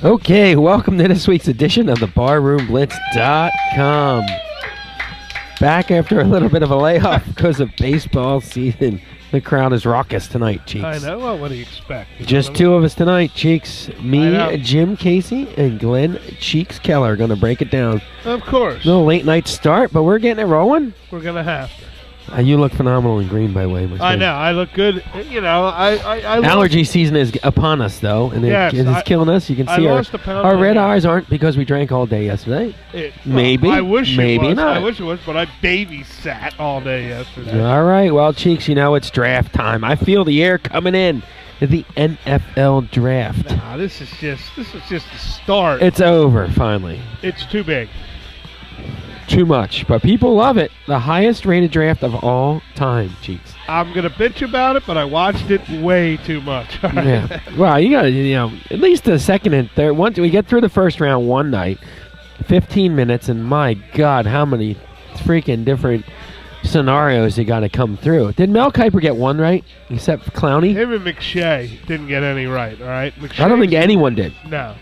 Okay, welcome to this week's edition of the BarroomBlitz.com. Back after a little bit of a layoff because of baseball season. The crowd is raucous tonight, Cheeks. I know. Well, what do you expect? Just two of us tonight, Cheeks. Me, Jim Casey, and Glenn Cheeks Keller are going to break it down. Of course. A little late night start, but we're getting it rolling. We're going to have to. You look phenomenal in green, by the way. I know. I look good. You know, allergy season is upon us, though, and it's killing us. You can see our red eyes aren't because we drank all day yesterday. Maybe. I wish maybe it was. not. I wish it was, but I babysat all day yesterday. All right. Well, Cheeks, you know it's draft time. I feel the air coming in to the NFL draft. Nah, this is just the start. It's over, finally. It's too big. Too much, but people love it. The highest rated draft of all time, Cheeks. I'm gonna bitch about it, but I watched it way too much. Yeah. Well, you got to, at least the second and third. Once we get through the first round one night, 15 minutes, and my God, how many freaking different scenarios you got to come through. Did Mel Kiper get one right, except for Clowney? Him and McShay didn't get any right. All right. I don't think anyone did. No.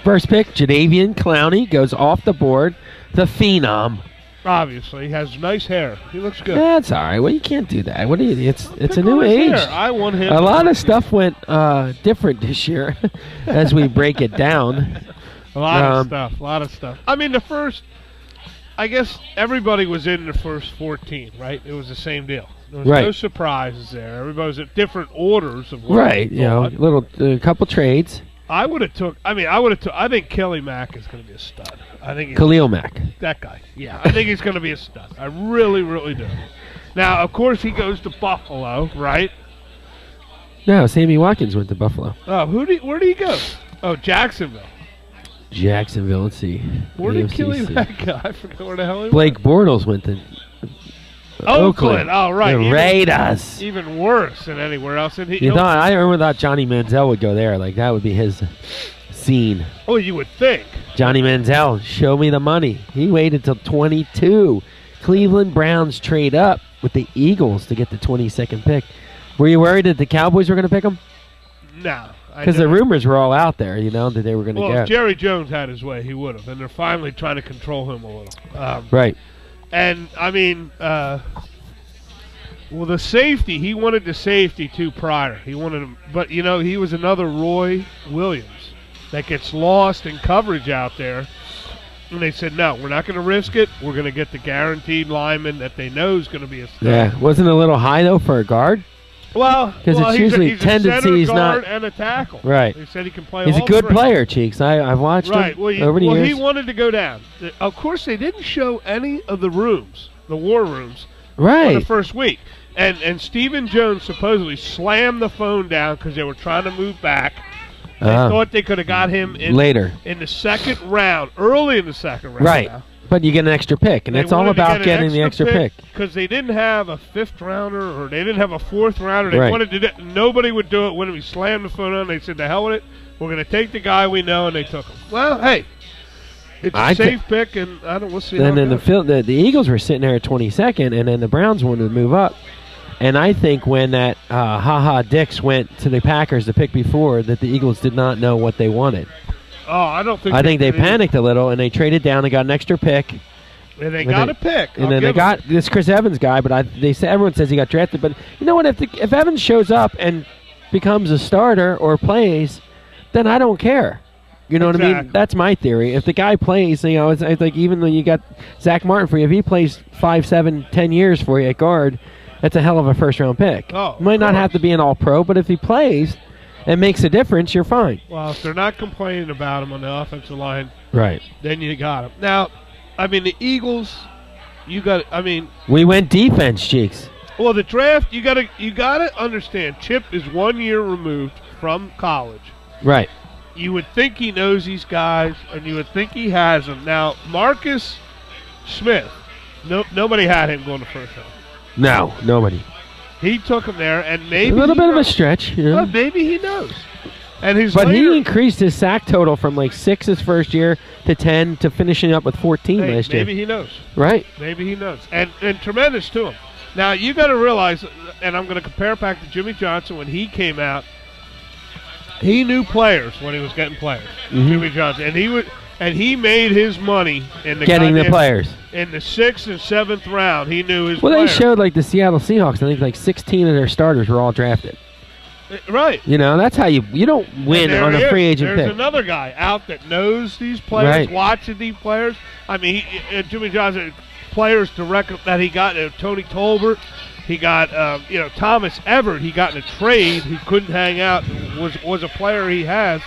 First pick, Jadeveon Clowney goes off the board. The Phenom. Obviously, he has nice hair. He looks good. That's all right. Well, you can't do that. What do you? It's a new age. Hair. I want him. A lot of stuff went different this year as we break it down. A lot of stuff. I mean, I guess everybody was in the first 14, right? It was the same deal. There was no surprises there. Everybody was at different orders of what right. A couple trades. I think Kelly Mack is going to be a stud. I think Khalil Mack. That guy. Yeah, I think he's going to be a stud. I really, really do. Now, of course, he goes to Buffalo, right? No, Sammy Watkins went to Buffalo. Oh, where did he go? Oh, Jacksonville. Let's see. Where did Kelly Mack go? I forgot where the hell he went. Blake Bortles went to Oakland. Oh, right. The Raiders. Even worse than anywhere else. And I remember thought Johnny Manziel would go there. Like, that would be his scene. Oh, you would think. Johnny Manziel, show me the money. He waited till 22. Cleveland Browns trade up with the Eagles to get the 22nd pick. Were you worried that the Cowboys were going to pick him? No. Because the rumors were all out there, that they were going to get. Well, if Jerry Jones had his way, he would have. And they're finally trying to control him a little. Right. And, I mean, the safety, he wanted the safety, too, prior. He wanted him. But, he was another Roy Williams that gets lost in coverage out there. And they said, no, we're not going to risk it. We're going to get the guaranteed lineman that they know is going to be a stud. Yeah. Wasn't it a little high, though, for a guard? Well, because it's usually he's tendency he's not and a tackle. Right. They said he can play. He's all a good three. player, Cheeks. I've watched him over the years. He wanted to go down. Of course, they didn't show any of the rooms, the war rooms, right, for the first week. And Stephen Jones supposedly slammed the phone down because they were trying to move back. They thought they could have got him later in the second round, early in the second round. Right. Now. But you get an extra pick, and it's all about getting the extra pick. Because they didn't have a fifth rounder or they didn't have a fourth rounder. They wanted to do it. Nobody would do it. When we slammed the phone on, they said, "The hell with it. We're going to take the guy we know," and they took him. Well, hey, it's a safe pick, and we'll see. And then the Eagles were sitting there at 22nd, and then the Browns wanted to move up. And I think when that Dix went to the Packers the pick before, that the Eagles did not know what they wanted. Oh, I don't think. I think they panicked a little, and they traded down and got an extra pick. And they got a pick. And then they got this Chris Evans guy, but everyone says he got drafted. But you know what? If Evans shows up and becomes a starter or plays, then I don't care. You know what I mean? That's my theory. If the guy plays, it's like even though you got Zach Martin for you, if he plays 5, 7, 10 years for you at guard, that's a hell of a first-round pick. Oh, might not have to be an all-pro, but if he plays and makes a difference, you're fine. Well, if they're not complaining about him on the offensive line, right, then you got him. Now, I mean, the Eagles, we went defense, Cheeks. Well, the draft, you gotta understand, Chip is 1 year removed from college. Right. You would think he knows these guys, and you would think he has them. Now, Marcus Smith, nobody had him going the first round. No, nobody. He took him there, and maybe a little bit of a stretch. Well, maybe he knows. And he increased his sack total from like 6 his first year to 10 to finishing up with 14 last year. Maybe he knows. Right. Maybe he knows. And tremendous to him. Now, you got to realize, and I'm going to compare back to Jimmy Johnson when he came out. he knew players when he was getting players. Jimmy Johnson, and he made his money in the getting the players in the 6th and 7th round. He knew his. Well, players. they showed like the Seattle Seahawks. I think like 16 of their starters were all drafted. Right. You know, that's how you don't win on a free agent pick. There's another guy out that knows these players, watching these players. I mean, Jimmy Johnson, players that he got, Tony Tolbert, he got, Thomas Everett, he got in a trade. He couldn't hang out, was a player he has.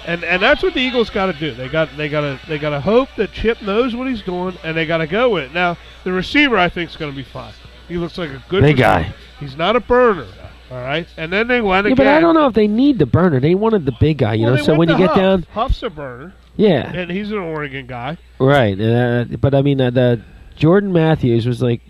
And that's what the Eagles got to do. They got to hope that Chip knows what he's doing, and they got to go with it. Now, the receiver, I think, is going to be fine. He looks like a good big guy. He's not a burner. All right, and then they went again. But I don't know if they need the burner. They wanted the big guy, you know. So when you get down, Huff's a burner. Yeah, and he's an Oregon guy. Right, but I mean, the Jordan Matthews was like,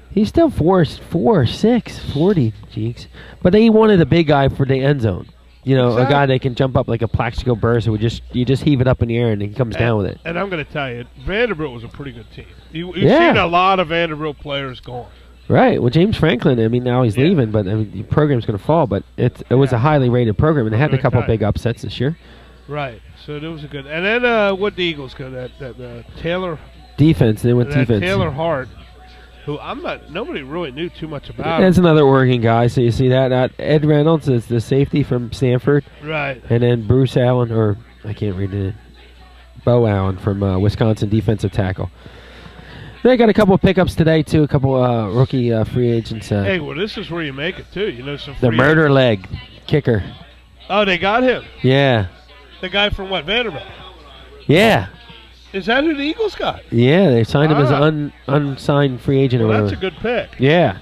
he's still 4'6", 40 cheeks. But they wanted a big guy for the end zone. You know, a guy that can jump up like a Plaxico Burress who you just heave it up in the air and he comes down with it. And I'm going to tell you, Vanderbilt was a pretty good team. You've seen a lot of Vanderbilt players gone. Right. Well, James Franklin, I mean, now he's leaving, but I mean, the program's going to fall. But it was a highly rated program, and they had a couple big upsets this year. Right. So it was a good. And then what the Eagles go? That Taylor defense. They went defense. Taylor Hart, who nobody really knew too much about. That's another Oregon guy. So you see that Ed Reynolds is the safety from Stanford. Right. And then Bruce Allen, or I can't read it. Bo Allen from Wisconsin, defensive tackle. They got a couple of pickups today, too, a couple rookie free agents. Hey, well, this is where you make it, too. You know, some the murder leg kicker. Oh, they got him? Yeah. The guy from what, Vanderbilt? Yeah. Is that who the Eagles got? Yeah, they signed him as an unsigned free agent. Well, that's a good pick. Yeah.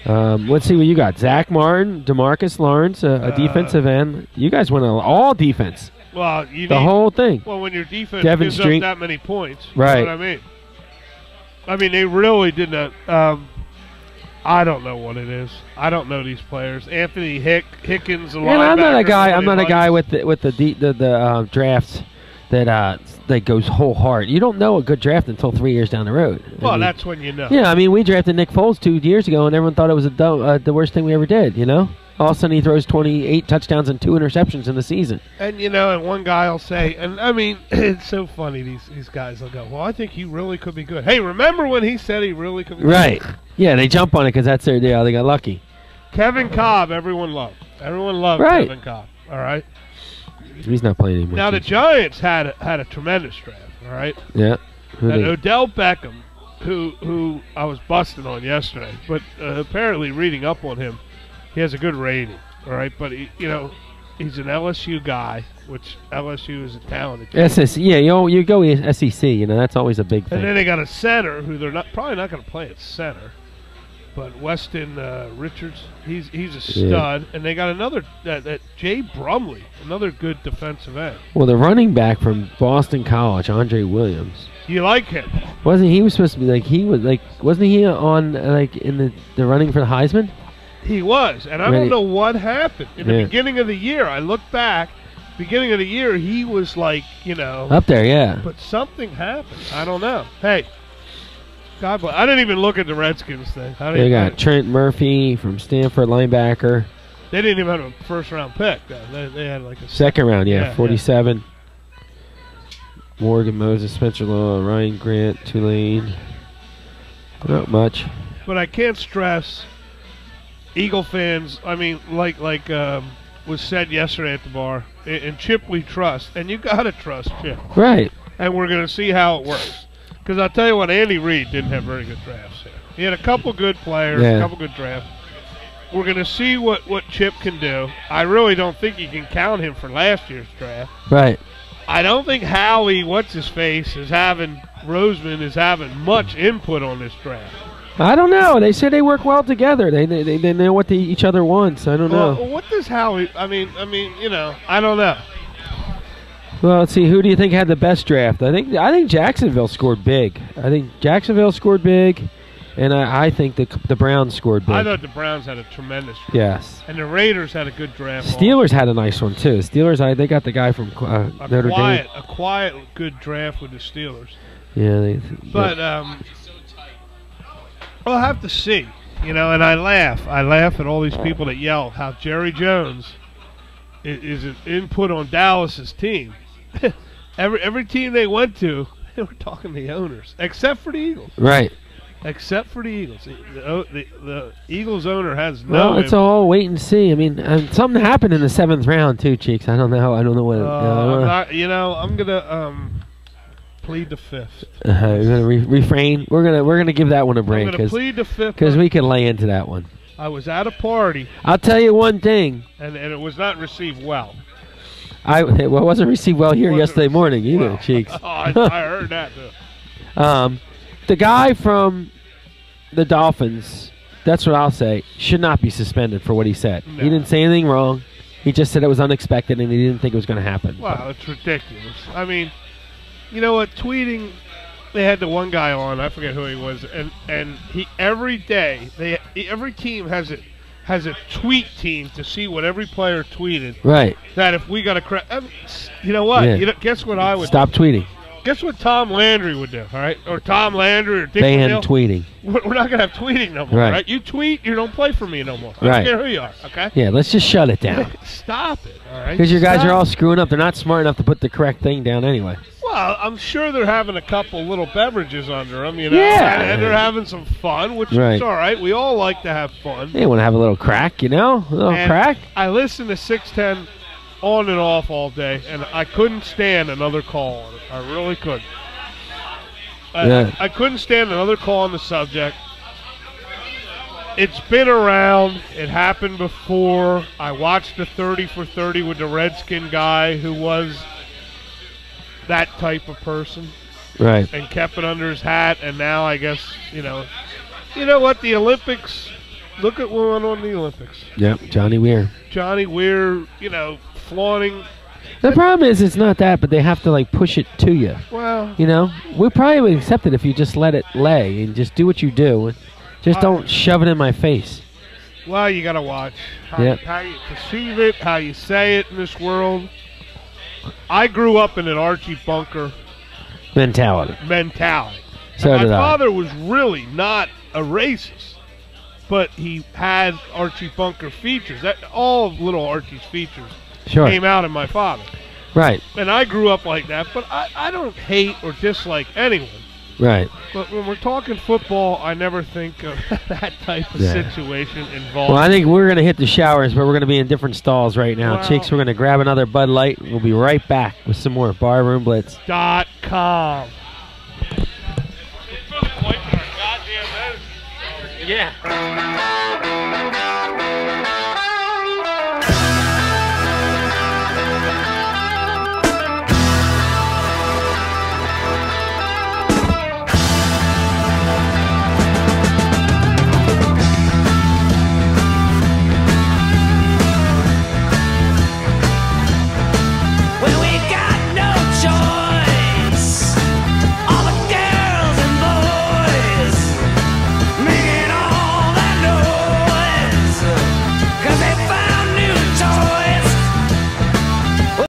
Let's see what you got. Zach Martin, DeMarcus Lawrence, a defensive end. You guys went all defense. Well, the whole thing. Well, when your defense gives up that many points, right. You know what I mean? I mean, they really did not. I don't know what it is. I don't know these players. Anthony Hickens, a linebacker. I'm not a guy. I'm not a guy with the drafts that goes whole hard. You don't know a good draft until 3 years down the road. Well, that's when you know. Yeah, I mean, we drafted Nick Foles 2 years ago, and everyone thought it was the worst thing we ever did. You know. All of a sudden, he throws 28 touchdowns and 2 interceptions in the season. And, and one guy will say, and, I mean, it's so funny, these guys will go, well, I think he really could be good. Hey, remember when he said he really could be good? Right. Yeah, they jump on it because that's their deal. They got lucky. Kevin Cobb, everyone loved. Everyone loved Kevin Cobb, all right? He's not playing anymore. Now, the Giants had a tremendous draft, all right? Yeah. And Odell Beckham, who I was busting on yesterday, but apparently reading up on him, he has a good rating, all right? But, he's an LSU guy, which LSU is a talented team. SEC, yeah, you go SEC, that's always a big thing. And then they got a center who they're probably not going to play at center, but Weston Richards, he's a stud. Yeah. And they got another, that Jay Brumley, another good defensive end. Well, the running back from Boston College, Andre Williams. You like him? Wasn't he was supposed to be wasn't he on in the running for the Heisman? He was, and I don't know what happened. In the beginning of the year, I looked back, beginning of the year, he was up there, yeah. But something happened. I don't know. Hey, God bless. I didn't even look at the Redskins thing. They got Trent Murphy from Stanford, linebacker. They didn't even have a first-round pick, though. They had a second round, 47. Yeah. Morgan Moses, Spencer Law, Ryan Grant, Tulane. Not much. But I can't stress Eagle fans, I mean, like was said yesterday at the bar, in Chip we trust, and you got to trust Chip. Right. And we're going to see how it works. Because I'll tell you what, Andy Reid didn't have very good drafts here. He had a couple good players, a couple good drafts. We're going to see what Chip can do. I really don't think you can count him for last year's draft. Right. I don't think Howie, Roseman is having much input on this draft. I don't know. They say they work well together. They know what each other wants. I don't know. What does Howie? I mean, I don't know. Well, let's see. Who do you think had the best draft? I think Jacksonville scored big. And I think the Browns scored big. I thought the Browns had a tremendous draft. Yes. And the Raiders had a good draft. Steelers had a nice one too. They got the guy from Notre Dame. A quiet, good draft with the Steelers. Yeah. We'll have to see, and I laugh. I laugh at all these people that yell how Jerry Jones is an input on Dallas's team. every team they went to, they were talking to the owners, except for the Eagles. Right. Except for the Eagles. The Eagles owner has no. Well, it's all wait and see. I mean, something happened in the 7th round too, Cheeks. I don't know. I don't know what. I'm gonna plead the 5th. We're gonna refrain. We're gonna give that one a break. I'm gonna plead the 5th because we can lay into that one. I was at a party. I'll tell you one thing. And it was not received well. It wasn't received well here yesterday morning either, Cheeks. I heard that too. The guy from the Dolphins, that's what I'll say, should not be suspended for what he said. No. He didn't say anything wrong. He just said it was unexpected and he didn't think it was going to happen. Wow, it's ridiculous. I mean, you know what? Tweeting, they had the one guy on, I forget who he was, and he every day, every team has a tweet team to see what every player tweeted. Right. That if we got a you know what? Yeah. Guess what I would Stop tweeting. Guess what Tom Landry would do, all right? Or Tom Landry or Dick Ban McNeil. tweeting. We're not going to have tweeting no more, right? You tweet, you don't play for me no more. I don't care who you are, okay? Yeah, let's just shut it down. Stop it, all right? Because your guys are all screwing up. They're not smart enough to put the correct thing down anyway. Well, I'm sure they're having a couple little beverages under them, you know? Yeah. And they're having some fun, which is all right. We all like to have fun. They want to have a little crack, you know? A little crack. I listened to 610 on and off all day, and I couldn't stand another call on it. I really couldn't. I couldn't stand another call on the subject. It's been around. It happened before. I watched the 30 for 30 with the Redskin guy who was that type of person. Right. And kept it under his hat, and now I guess, you know what, the Olympics, look at what went on in the Olympics. Yep, Johnny Weir, flaunting. The problem is it's not that, but they have to, like, push it to you. Well. You know? We probably would accept it if you just let it lay and just do what you do. Just don't shove it in my face. Well, you got to watch how you perceive it, how you say it in this world. I grew up in an Archie Bunker mentality. So my father was really not a racist, but he had Archie Bunker features. All of little Archie's features came out in my father. Right. And I grew up like that, but I don't hate or dislike anyone. Right. But when we're talking football, I never think of that type of situation involved. Well, I think we're going to hit the showers, but we're going to be in different stalls right now. Cheeks, we're going to grab another Bud Light. We'll be right back with some more Barroom Blitz. .com. Yeah.